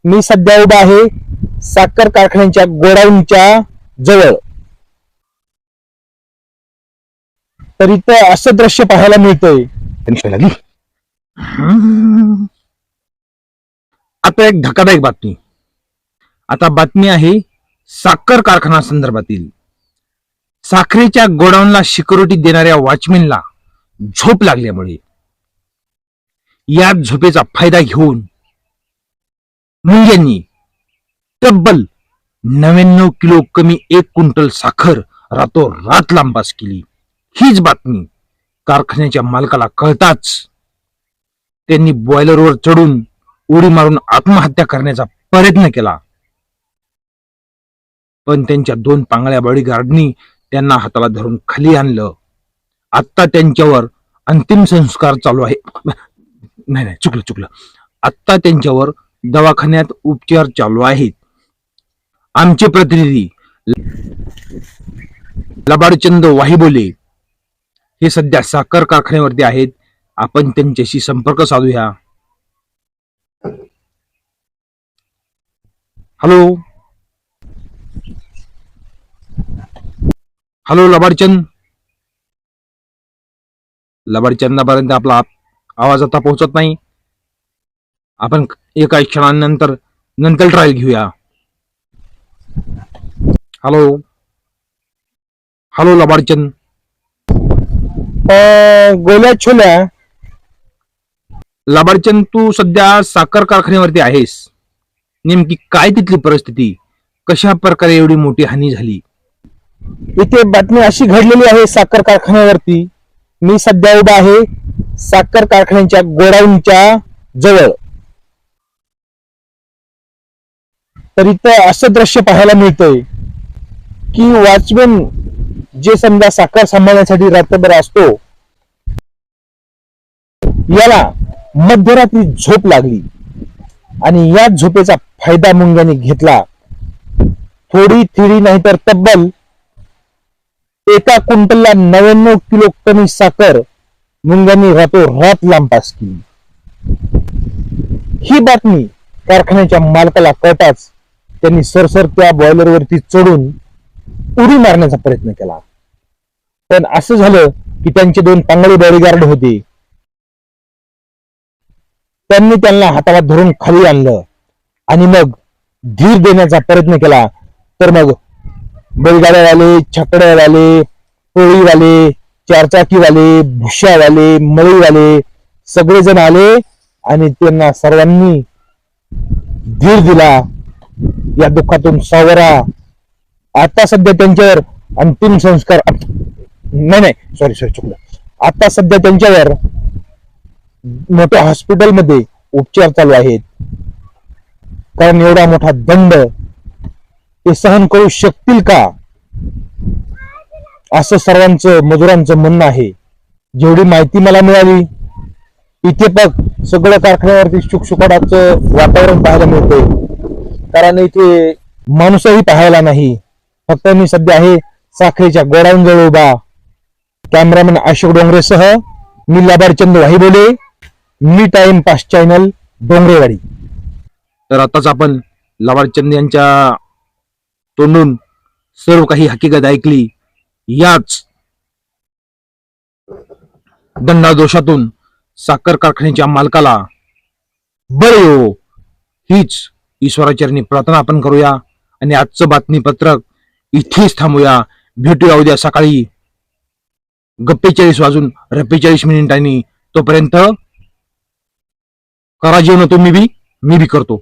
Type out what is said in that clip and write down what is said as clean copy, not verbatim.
मी सध्या उभा आहे साखर कारखान्याच्या गोडाऊनच्या जवळ. तर इथं असं दृश्य पाहायला मिळतंय. आता एक धक्कादायक बातमी. आता बातमी आहे साखर कारखाना संदर्भातील. साखरेच्या गोडाऊनला सिक्युरिटी देणाऱ्या वॉचमॅनला झोप लागल्यामुळे या झोपेचा फायदा घेऊन मुंग्यांनी तब्बल 99 किलो कमी 1 क्विंटल साखर रातोरात लांबास केली. हीच बातमी कारखान्याच्या मालकाला कळताच त्यांनी बॉयलरवर चढून उडी मारून आत्महत्या करण्याचा प्रयत्न केला. पण त्यांच्या 2 पांगळ्या बॉडीगार्डनी त्यांना हाताला धरून खाली आणलं. आता त्यांच्यावर अंतिम संस्कार चालू आहे. नाही चुकलं. आता त्यांच्यावर दवाखान्यात उपचार चालू आहेत. आमचे प्रतिनिधी लबाडचंद वाहिबोले हे सध्या साखर कारखान्यावरती आहेत. आपण त्यांच्याशी संपर्क साधूया. हॅलो लबाडचंदापर्यंत आपला आवाज आता पोहोचत नाही. आपण एका क्षणानंतर ट्रायल घेऊया. हॅलो लबाडचंद. गोल्या छोल्या. लबाडचंद, तू सध्या साखर कारखान्यावरती आहेस. नेमकी काय तिथली परिस्थिती? कशा प्रकारे एवढी मोठी हानी झाली? इथे बातमी अशी घडलेली आहे साखर कारखान्यावरती. मी सध्या उभा आहे साखर कारखान्याच्या गोडाऊनच्या जवळ. तर इथं असं दृश्य पाहायला मिळतंय की वॉचमॅन जे समजा साखर सांभाळण्यासाठी रात्रभर असतो, याला मध्यरात्री झोप लागली आणि या झोपेचा फायदा मुंग्यांनी घेतला. थोडी नाही तर तब्बल 1 क्विंटलला 99 किलो कमी साखर मुंग्यांनी रातोरात लांबपास केली. ही बातमी कारखान्याच्या मालकाला कळताच त्यांनी सरसर त्या बॉयलरवरती चढून उडी मारण्याचा प्रयत्न केला. पण असं झालं की त्यांचे 2 पांगळे बॉडीगार्ड होते. त्यांनी त्यांना हाताला धरून खाली आणलं आणि मग धीर देण्याचा प्रयत्न केला. तर मग बैलगाड्यावाले, छकड्यावाले, पोळीवाले, चारचाकीवाले, भुश्यावाले, मळीवाले सगळेजण आले आणि त्यांना सर्वांनी धीर दिला. या दुःखातून सावरा. आता सध्या त्यांच्यावर अंतिम संस्कार सॉरी चुकलं. आता सध्या त्यांच्यावर मोठ्या हॉस्पिटलमध्ये उपचार चालू आहेत. कारण एवढा मोठा दंड ते सहन करू शकतील का, असं सर्वांचं मजुरांचं म्हणणं आहे. जेवढी माहिती मला मिळाली, इथे बघ सगळं कारखान्यावरती शुकशुकाटाचं वातावरण पाहायला मिळतंय. कारण इथे माणूसही पाहायला नाही. फक्त मी सध्या आहे साखरेच्या गोडाऊन जवळ उभा. कॅमेरामॅन अशोक डोंगरेसह मी लबाडचंद वाहिबोले, मी टाइम पास चॅनल, डोंगरेवाडी. तर आताच आपण लबाडचंद यांच्या तोंडून सर्व काही हकीकत ऐकली. याच दंडादोषातून साखर कारखान्याच्या मालकाला बळी हो, हीच ईश्वराचरणी प्रार्थना आपण करूया आणि आजचं बातमीपत्रक इथेच थांबूया. भेटूया उद्या सकाळी 42:42 तोपर्यंत करा जेवण. तुम्ही बी, मी बी करतो.